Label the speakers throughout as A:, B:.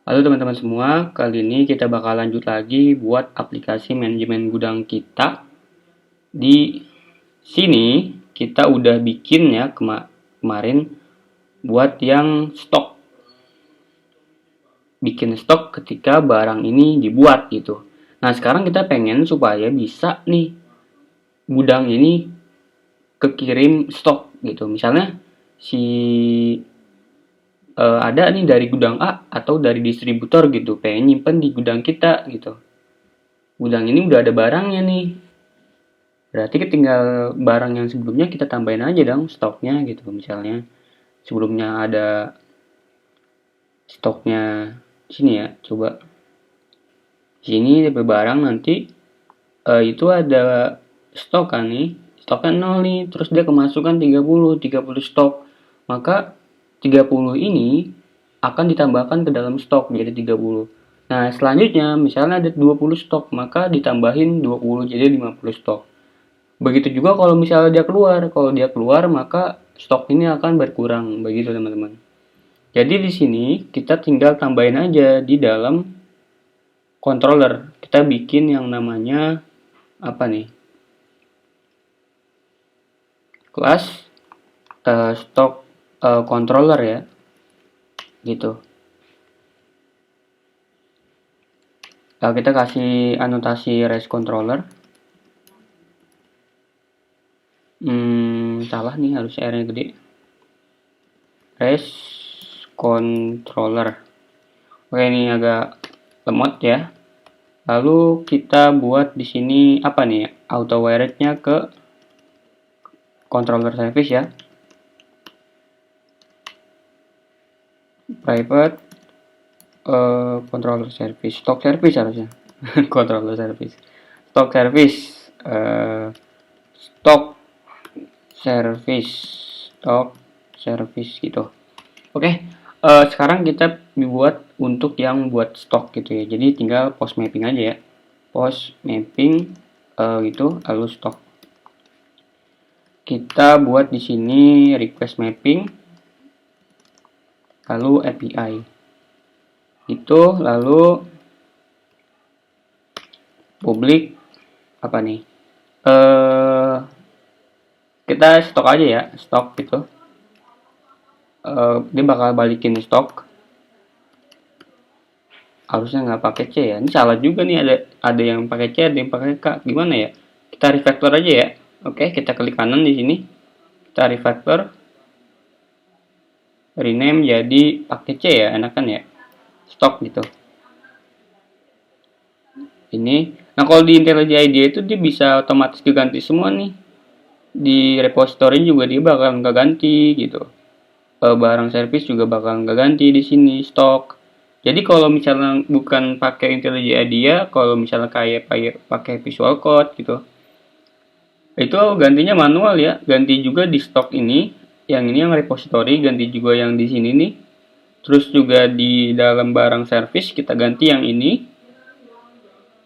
A: Halo teman-teman semua, kali ini kita bakal lanjut lagi buat aplikasi manajemen gudang kita. Di sini kita udah bikin ya kemarin buat yang stok. Bikin stok ketika barang ini dibuat gitu. Nah sekarang kita pengen supaya bisa nih gudang ini kekirim stok gitu. Misalnya si ada nih dari gudang A atau dari distributor gitu, pengen nyimpen di gudang kita gitu. Gudang ini udah ada barangnya nih. Berarti tinggal barang yang sebelumnya kita tambahin aja dong stoknya gitu. Misalnya sebelumnya ada stoknya sini ya, coba sini ada barang nanti itu ada stok kan nih. Stoknya 0 nih, terus dia kemasukan 30 stok. Maka 30 ini akan ditambahkan ke dalam stok jadi 30. Nah, selanjutnya misalnya ada 20 stok, maka ditambahin 20 jadi 50 stok. Begitu juga kalau misalnya dia keluar. Kalau dia keluar, maka stok ini akan berkurang. Begitu, teman-teman. Jadi di sini kita tinggal tambahin aja di dalam controller. Kita bikin yang namanya apa nih? Kelas stock controller ya. Gitu. Lalu kita kasih anotasi REST controller. Salah nih, harus R-nya gede. REST controller. Oke, ini agak lemot ya. Lalu kita buat di sini apa nih? Auto wired-nya ke controller service ya. Private controller service, stock service harusnya. Controller service. Stock service stock service stock service gitu. Oke, sekarang kita buat untuk yang buat stok gitu ya. Jadi tinggal post mapping aja ya. Post mapping gitu, lalu stok. Kita buat di sini request mapping, lalu API. Itu lalu publik apa nih? Kita stok aja ya, stok gitu. Dia bakal balikin stok. Harusnya nggak pakai C ya. Ini salah juga nih, ada yang pakai C, ada yang pakai K. Gimana ya? Kita refactor aja ya. Oke, kita klik kanan di sini. Kita refactor. Rename jadi pakai C ya, enakan ya. Stok gitu. Ini. Nah, kalau di IntelliJ IDEA itu dia bisa otomatis diganti semua nih. Di repository juga dia bakal nggak ganti gitu. Barang service juga bakal nggak ganti di sini stok. Jadi kalau misalnya bukan pakai IntelliJ IDEA, kalau misalnya kayak pakai Visual Code gitu, itu gantinya manual ya. Ganti juga di stok ini, yang ini yang repository, ganti juga yang di sini nih. Terus juga di dalam barang service kita ganti yang ini.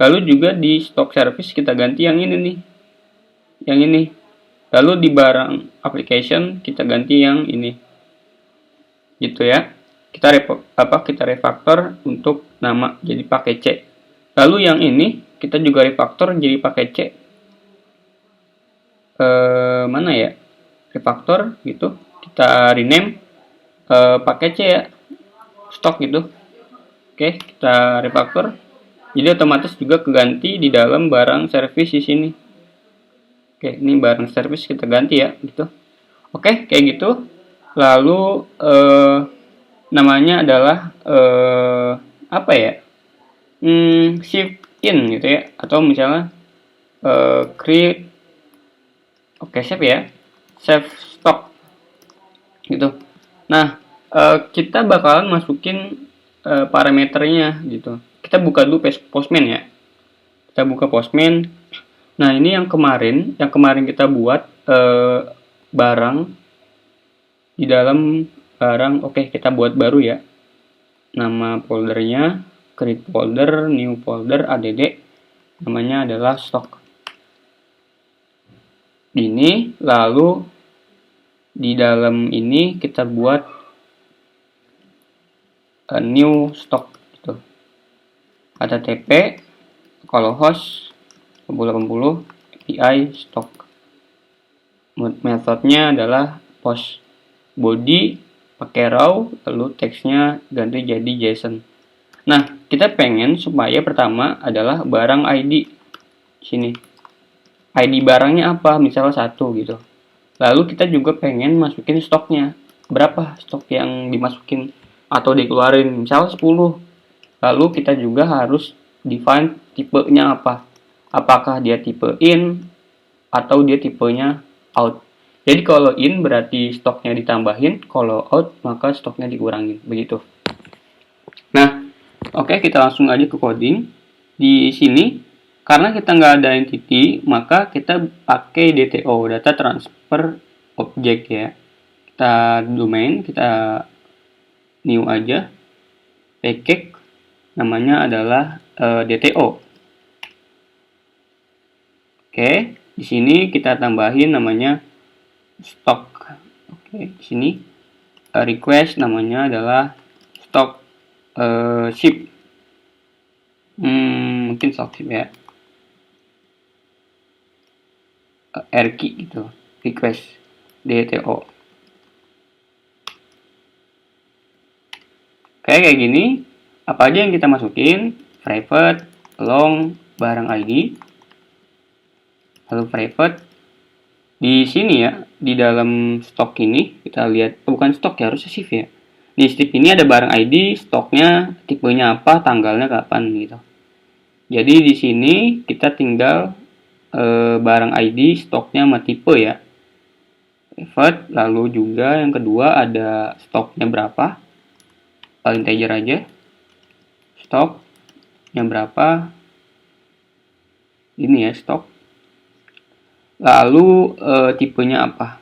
A: Lalu juga di stock service kita ganti yang ini nih. Yang ini. Lalu di barang application kita ganti yang ini. Gitu ya. Kita refactor untuk nama jadi pakai C. Lalu yang ini kita juga refactor jadi pakai C. Mana ya? Refactor gitu. Kita rename pakai C ya. Stok gitu. Oke, kita refactor. Jadi otomatis juga keganti di dalam barang service di sini. Oke, ini barang service kita ganti ya, gitu. Oke, kayak gitu. Lalu namanya adalah apa ya? Shift in gitu ya, atau misalnya create. Oke, save ya. Save stock. Gitu. Nah, kita bakalan masukin parameternya gitu. Kita buka dulu Postman ya. Kita buka Postman. Nah, ini yang kemarin kita buat barang di dalam barang. Oke, kita buat baru ya. Nama foldernya create folder, new folder, add. Namanya adalah stock. Ini lalu di dalam ini kita buat new stock HTTP, kalau host 8080, API stock. Metodenya adalah post. Body pakai raw, lalu teksnya ganti jadi JSON. Nah, kita pengen supaya pertama adalah barang ID. Sini. ID barangnya apa? Misalnya 1 gitu. Lalu kita juga pengen masukin stoknya. Berapa stok yang dimasukin atau dikeluarin? Misal 10. Lalu kita juga harus define tipenya apa. Apakah dia tipe in atau dia tipenya out. Jadi kalau in berarti stoknya ditambahin, kalau out maka stoknya dikurangin. Begitu. Nah, oke, kita langsung aja ke coding. Di sini karena kita nggak ada entity, maka kita pakai DTO, data transfer object ya. Kita domain, kita new aja. Package namanya adalah DTO. Oke, di sini kita tambahin namanya stock. Oke, di sini request namanya adalah stock ship. Mungkin stock ship ya. RQ gitu, request DTO. Kayak gini, apa aja yang kita masukin? Private, long, barang ID, lalu private. Di sini ya, di dalam stok ini kita lihat, bukan stok ya, harusnya shift ya. Di strip ini ada barang ID, stoknya, tipenya apa, tanggalnya kapan gitu. Jadi di sini kita tinggal barang ID, stoknya sama tipe ya. Private, lalu juga yang kedua ada stoknya berapa, integer aja. Stoknya berapa, ini ya stok. Lalu tipenya apa?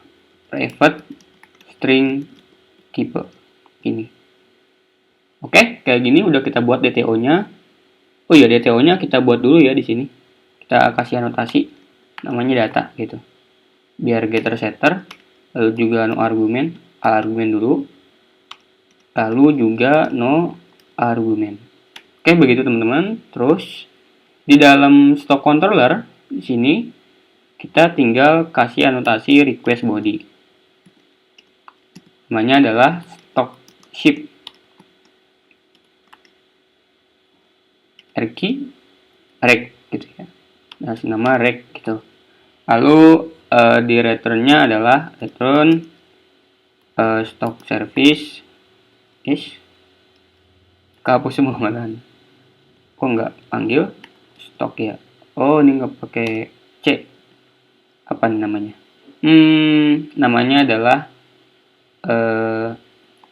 A: Private, string, tipe. Ini. Oke, kayak gini udah kita buat DTO-nya. Oh iya, DTO-nya kita buat dulu ya di sini. Kita kasih anotasi namanya data gitu. Biar getter setter, lalu juga no argumen, argumen dulu. Lalu juga no argumen. Oke, begitu teman-teman. Terus di dalam stock controller di sini kita tinggal kasih anotasi request body. Namanya adalah stock ship. RQ rec gitu ya. Nah, nama rec gitu. Lalu di returnnya adalah return stock service is kapus semua malahan. Kok nggak panggil stok ya? Oh, ini nggak pakai C. Apa namanya? Namanya adalah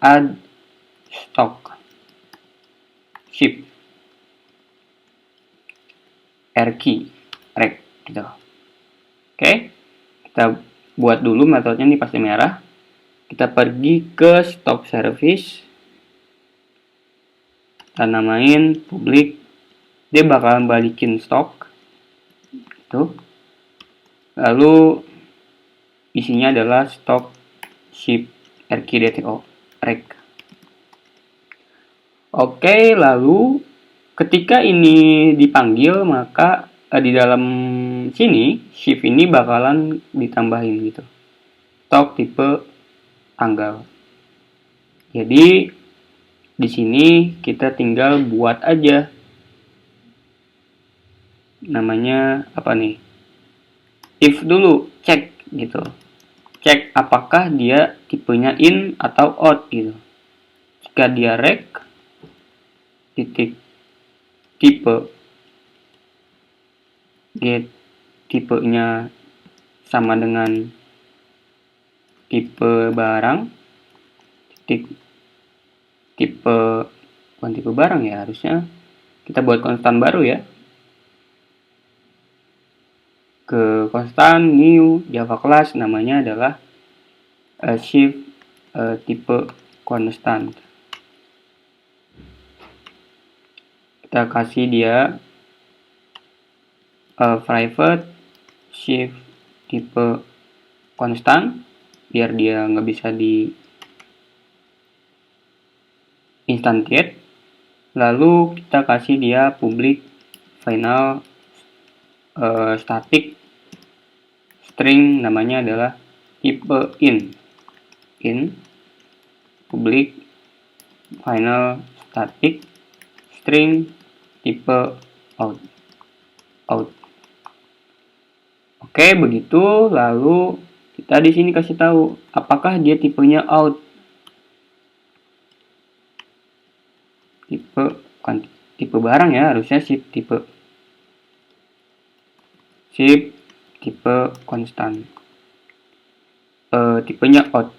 A: add stock ship RQ rec gitu. Oke, kita buat dulu metodenya nih pasti merah. Kita pergi ke stop service, kita namain public, dia bakalan balikin stok gitu. Lalu isinya adalah stock ship RQDTO rec. Oke, lalu ketika ini dipanggil maka di dalam sini shift ini bakalan ditambahin gitu. Stok tipe tanggal. Jadi di sini kita tinggal buat aja namanya apa nih? If dulu, cek gitu. Cek apakah dia tipenya in atau out gitu. Jika dia rec titik tipe get tipenya sama dengan tipe barang titik tipe bukan tipe barang ya, harusnya kita buat konstan baru ya, ke konstan new Java class namanya adalah shift tipe konstan. Kita kasih dia private shift tipe konstan biar dia nggak bisa di instantiate. Lalu kita kasih dia public final static string, namanya adalah tipe in public final static string tipe out. Oke, begitu. Lalu kita di sini kasih tahu apakah dia tipenya out. Bukan tipe barang ya, harusnya ship tipe konstan. Tipenya out.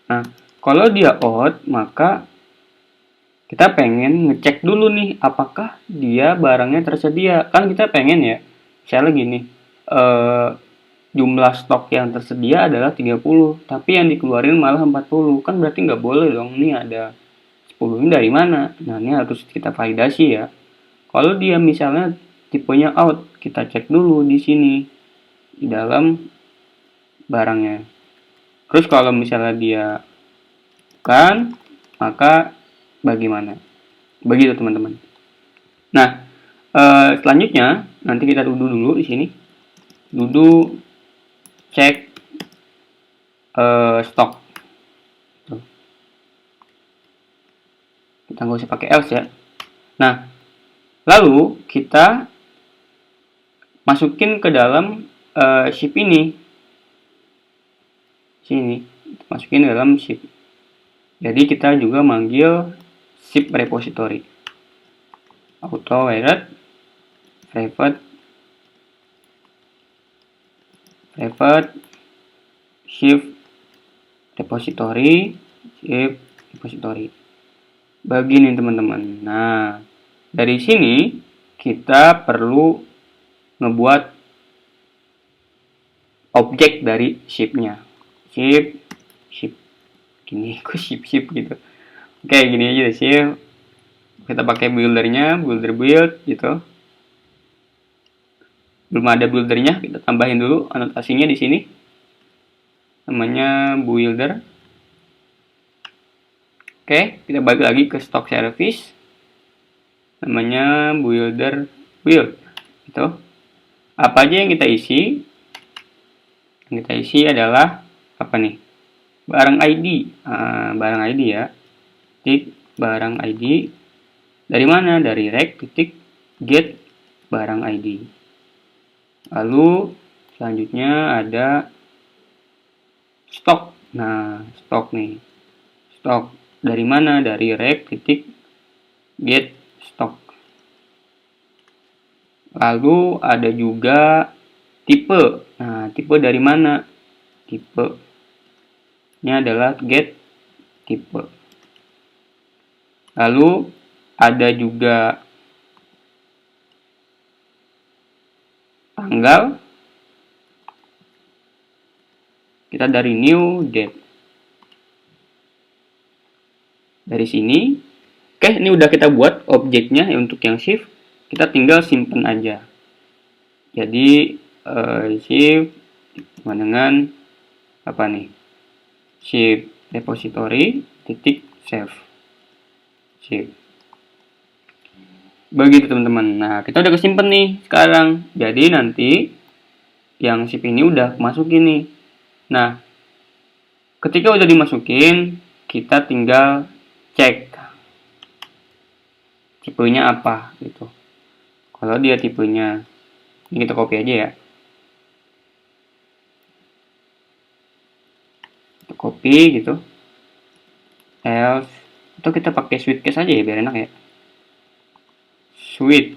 A: Nah, kalau dia out, maka kita pengen ngecek dulu nih apakah dia barangnya tersedia. Kan kita pengen ya, misalnya gini, jumlah stok yang tersedia adalah 30, tapi yang dikeluarin malah 40. Kan berarti nggak boleh dong, nih ada 10 ini dari mana? Nah, ini harus kita validasi ya. Kalau dia misalnya tipenya out, kita cek dulu di sini di dalam barangnya. Terus kalau misalnya dia bukan, maka bagaimana? Begitu teman-teman. Nah, selanjutnya nanti kita dulu di sini. Cek stok. Kita nggak usah pakai else ya. Nah, lalu kita masukin ke dalam ship ini. Sini, masukin ke dalam ship. Jadi kita juga manggil ship repository. Auto wired private ship repository begini teman-teman. Nah, dari sini kita perlu ngebuat objek dari shipnya. Ship gini, kok ship gitu. Oke, gini aja deh, ship. Kita pakai buildernya, build gitu. Belum ada buildernya, kita tambahin dulu anotasinya di sini. Namanya builder. Oke, kita balik lagi ke stock service. Namanya build. Gitu. Apa aja yang kita isi? Yang kita isi adalah apa nih? Barang ID. Barang ID ya. Barang ID. Dari mana? Dari rec get barang ID. Lalu selanjutnya ada stok. Nah, stok nih. Stok dari mana? Dari rec get stok. Lalu ada juga tipe. Nah, tipe dari mana? Tipe ini adalah get tipe. Lalu ada juga tanggal. Kita dari new date. Dari sini, oke, ini udah kita buat objeknya ya, untuk yang shift. Kita tinggal simpen aja. Jadi shift dengan apa nih? Shift repository save. Shift. Begitu teman-teman. Nah, kita udah kesimpan nih sekarang. Jadi nanti yang shift ini udah masukin nih. Nah, ketika udah dimasukin, kita tinggal cek tipenya apa gitu. Kalau dia tipenya, ini kita copy aja ya. Kita copy gitu. Else, atau kita pakai sweet case aja ya biar enak ya. Sweet.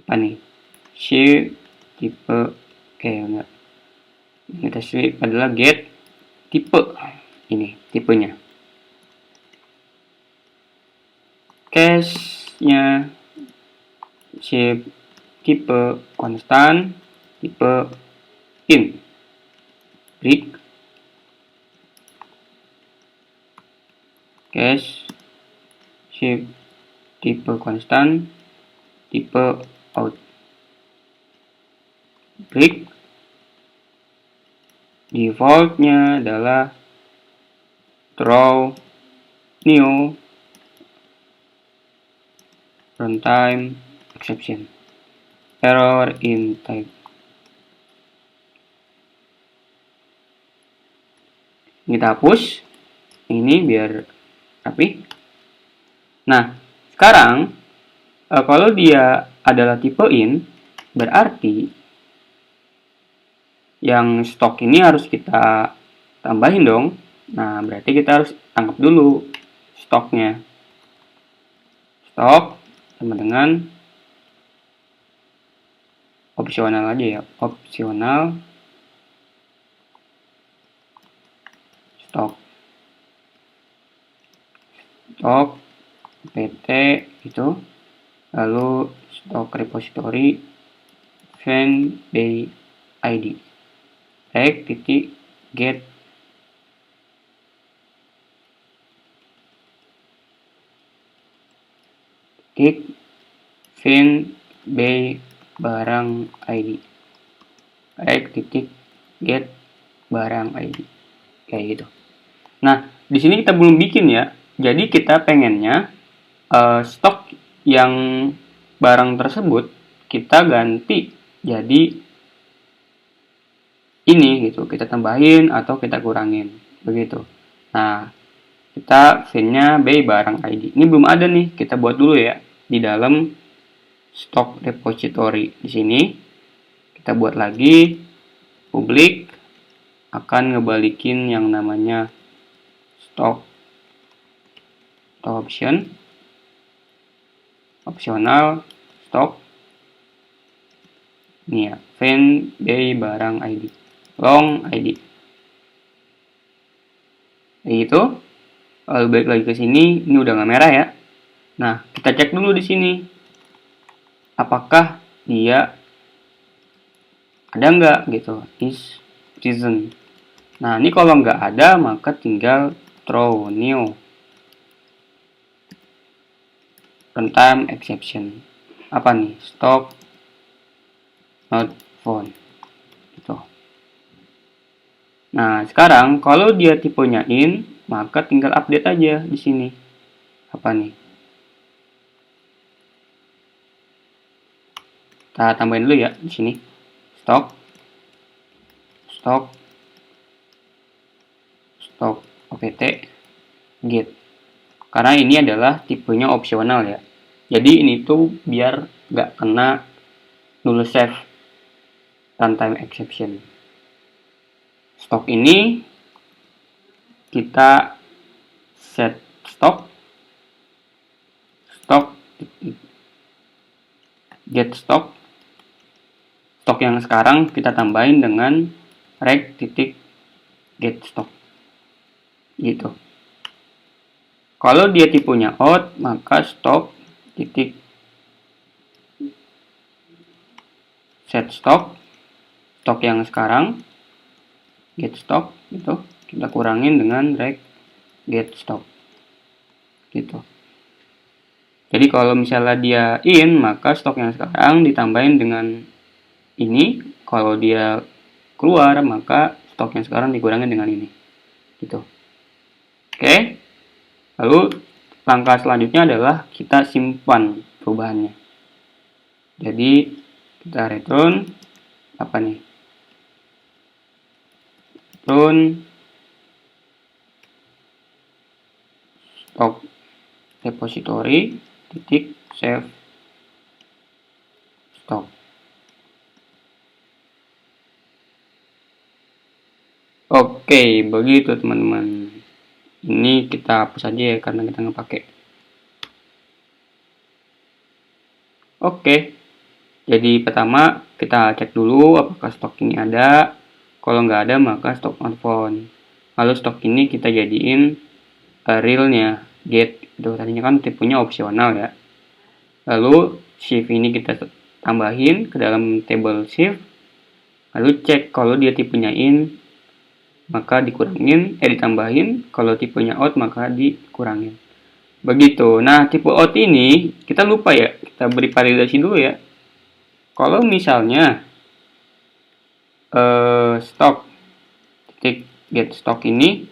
A: Apa nih? Shift tipe. Oke, enggak. Kita sweet adalah get tipe. Ini tipenya. Case-nya shift tipe konstan, tipe in. Break. Case shift tipe konstan, tipe out. Break. Defaultnya adalah draw new runtime exception, error in type. Kita hapus ini biar rapi. Nah, sekarang kalau dia adalah tipe int, berarti yang stok ini harus kita tambahin dong. Nah, berarti kita harus tangkap dulu stoknya. Stok sama dengan opsional aja ya, opsional stok pt itu, lalu stok repository event by id rect titik get titik event by barang id rect titik get barang id, kayak gitu. Nah, di sini kita belum bikin ya. Jadi kita pengennya stok yang barang tersebut kita ganti jadi ini gitu. Kita tambahin atau kita kurangin begitu. Nah, kita fill-nya by barang ID. Ini belum ada nih. Kita buat dulu ya di dalam stok repository. Di sini kita buat lagi public akan ngebalikin yang namanya stok option optional stok ini ya, find by barang ID long ID kayak gitu. Lalu balik lagi ke sini, ini udah nggak merah ya. Nah, kita cek dulu di sini apakah dia ada nggak gitu, is present. Nah, ini kalau nggak ada maka tinggal throw new runtime exception. Apa nih? Stock not found. Gitu. Nah, sekarang kalau dia tipenya int, maka tinggal update aja di sini. Apa nih? Kita tambahin dulu ya di sini. Stock opt get. Karena ini adalah tipenya opsional ya. Jadi ini tuh biar nggak kena null save runtime exception. Stok ini kita set stok get stok yang sekarang kita tambahin dengan rect titik get stock gitu. Kalau dia tipenya out, maka stok titik set stok yang sekarang get stock gitu, kita kurangin dengan rect get stock gitu. Jadi kalau misalnya dia in, maka stok yang sekarang ditambahin dengan ini. Kalau dia keluar, maka stok yang sekarang dikurangin dengan ini gitu. Oke. Lalu langkah selanjutnya adalah kita simpan perubahannya. Jadi kita return apa nih? Return stok repository titik save stok. Oke, begitu teman-teman. Ini kita hapus aja ya karena kita nggak pakai. Oke. Jadi pertama kita cek dulu apakah stok ini ada. Kalau nggak ada maka stok not found. Lalu stok ini kita jadiin realnya get. Itu tadinya kan tipenya opsional ya. Lalu shift ini kita tambahin ke dalam table shift. Lalu cek kalau dia tipenya in, maka dikurangin, ditambahin. Kalau tipenya out maka dikurangin. Begitu. Nah, tipe out ini kita lupa ya, kita beri validasi dulu ya. Kalau misalnya stock titik get stock ini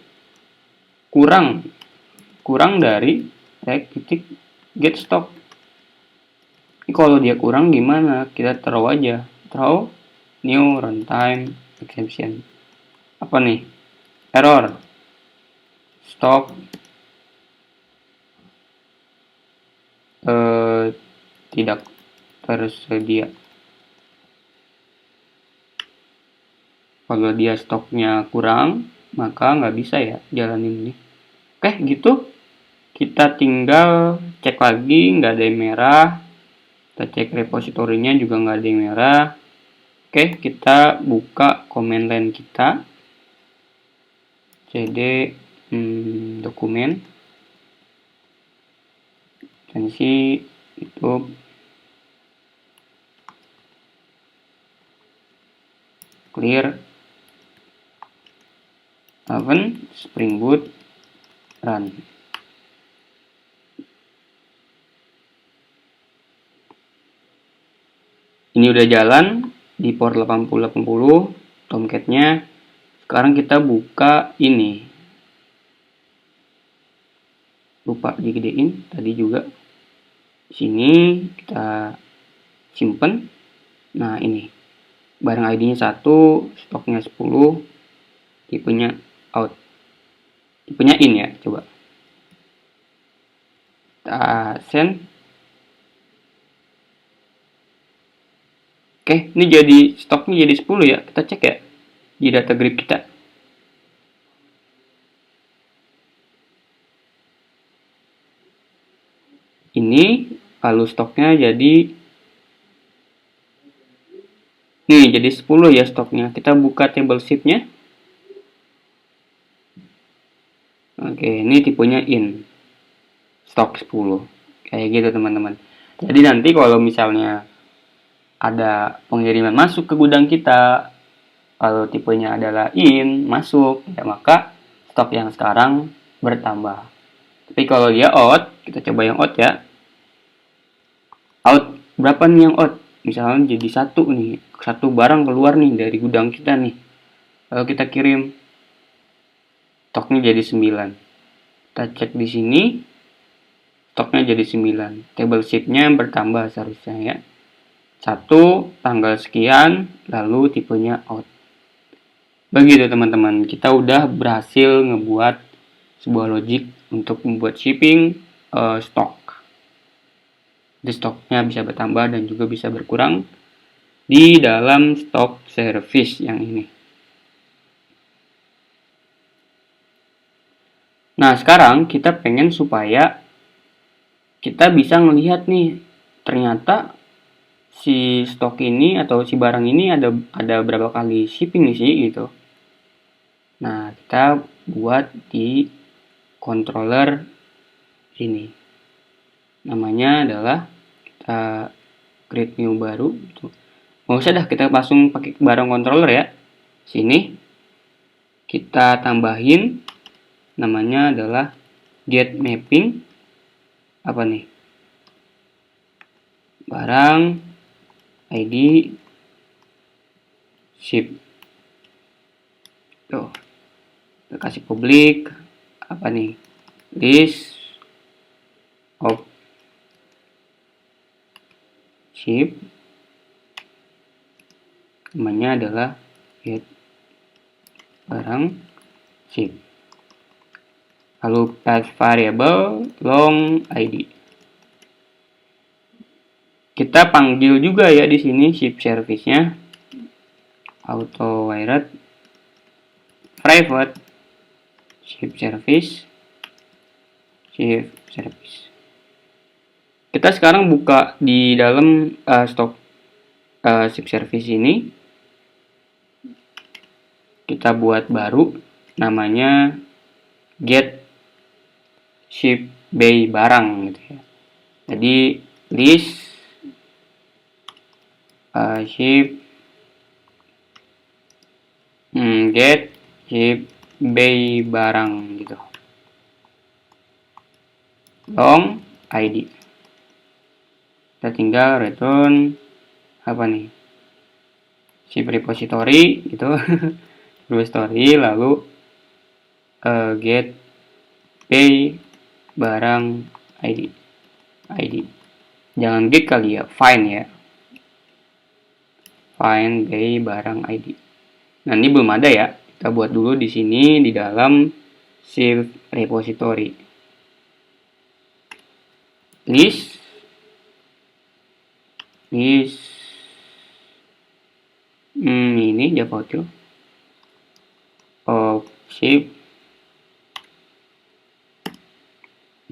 A: kurang dari rect titik get stock. Ini kalau dia kurang gimana? Kita throw aja. Throw new runtime exception. Apa nih? Error. Stock tidak tersedia. Kalau dia stoknya kurang, maka nggak bisa ya jalanin ini. Oke, gitu. Kita tinggal cek lagi, nggak ada yang merah. Kita cek repositorinya juga nggak ada yang merah. Oke, kita buka command line kita. cd dokumen. Ekstensi YouTube. Clear. Oven, Spring Boot, run. Ini udah jalan di port 8080 Tomcat-nya. Sekarang kita buka ini. Lupa digedein tadi juga. Sini kita simpen. Nah, ini. Barang ID-nya 1, stoknya 10, tipenya out. Tipenya in ya, coba. Kita send. Oke, ini jadi stoknya jadi 10 ya. Kita cek ya di data grid kita. Ini lalu stoknya jadi nih jadi 10 ya stoknya. Kita buka table sheet-nya. Oke, ini tipenya in. Stok 10. Kayak gitu teman-teman. Jadi nanti kalau misalnya ada pengiriman masuk ke gudang kita, kalau tipenya adalah in, masuk, ya maka stok yang sekarang bertambah. Tapi kalau dia out, kita coba yang out ya. Out, berapa nih yang out? Misalnya jadi 1 nih, 1 barang keluar nih dari gudang kita nih. Kalau kita kirim, stoknya jadi 9. Kita cek di sini, stoknya jadi 9. Table sheet-nya bertambah seharusnya ya. 1, tanggal sekian, lalu tipenya out. Begitu teman-teman, kita udah berhasil ngebuat sebuah logic untuk membuat shipping stok. Jadi stoknya bisa bertambah dan juga bisa berkurang di dalam stok service yang ini. Nah, sekarang kita pengen supaya kita bisa melihat nih, ternyata si stok ini atau si barang ini ada berapa kali shipping nih sih gitu. Nah, kita buat di controller ini. Namanya adalah kita create new baru gitu. Nggak usah dah kita langsung pakai barang controller ya. Sini kita tambahin namanya adalah get mapping apa nih? Barang ID ship. Tuh. Kita kasih publik apa nih? List of ship. Namanya adalah get barang ship. Lalu path variable long ID. Kita panggil juga ya di sini ship service-nya auto wired private ship service. Kita sekarang buka di dalam stok ship service ini. Kita buat baru namanya get ship by barang gitu ya. Jadi list ship get ship by barang gitu. Long ID. Kita tinggal return apa nih? Ship repository gitu. Repository lalu get pay barang ID. Jangan get kali ya, find ya. Find by barang ID. Nah, ini belum ada ya. Kita buat dulu di sini di dalam shift repository. List ini Java of shape,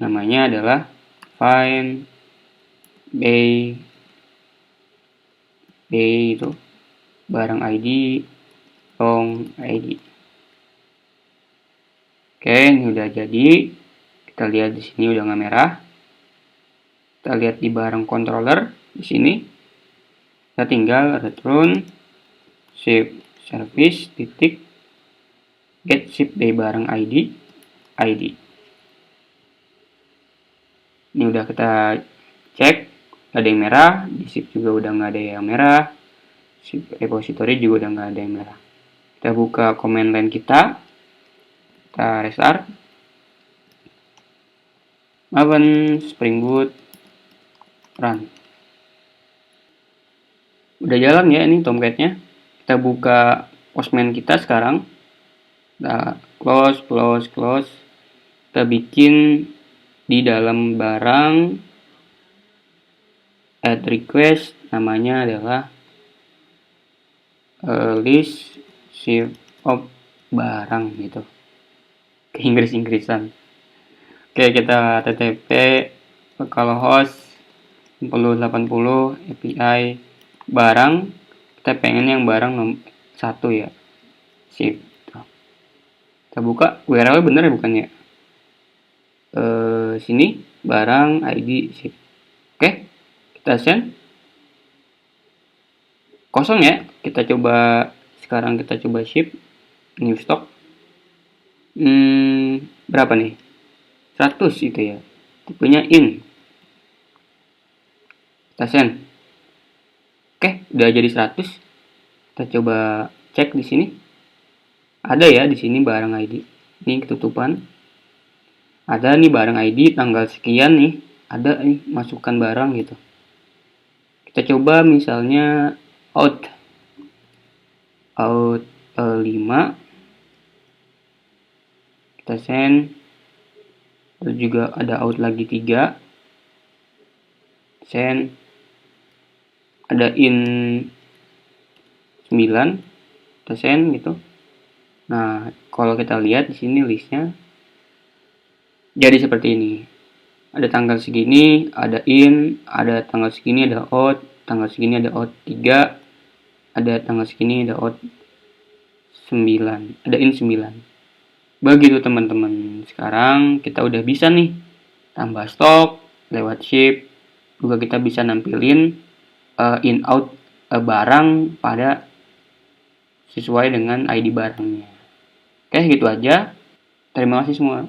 A: namanya adalah find by itu barang ID long ID. Oke, ini udah jadi. Kita lihat di sini udah nggak merah. Kita lihat di barang controller di sini. Kita tinggal return ship service titik get ship by barang ID. Ini udah kita cek, ada yang merah, di ship juga udah nggak ada yang merah, ship repository juga udah nggak ada yang merah. Kita buka command line kita restart, Maven Spring Boot run. Udah jalan ya ini Tomcat-nya. Kita buka Postman kita sekarang. Kita close. Kita bikin di dalam barang add request, namanya adalah list shift of barang gitu. Ke Inggris-Inggrisan. Oke, kita TTP localhost 4080 API barang. Kita pengen yang barang nomor 1 ya. Shift. Kita buka URL bener ya bukannya? Sini barang ID shift. Oke, kita send. Kosong ya. Kita coba sekarang ship new stock. Berapa nih? 100 itu ya. Tipenya in. Kita send. Oke, udah jadi 100. Kita coba cek di sini. Ada ya di sini barang ID. Ini ketutupan. Ada nih barang ID tanggal sekian nih. Ada nih masukkan barang gitu. Kita coba misalnya out 5. Kita send. Terus juga ada out lagi 3. Send. Ada in 9. Kita send gitu. Nah, kalau kita lihat di sini listnya jadi seperti ini. Ada tanggal segini, ada in, ada tanggal segini, ada out, tanggal segini ada out 3, ada tanggal segini ada out 9, ada in 9. Begitu teman-teman. Sekarang kita udah bisa nih tambah stok lewat ship. Juga kita bisa nampilin in out barang pada sesuai dengan ID barangnya. Oke, gitu aja. Terima kasih semua.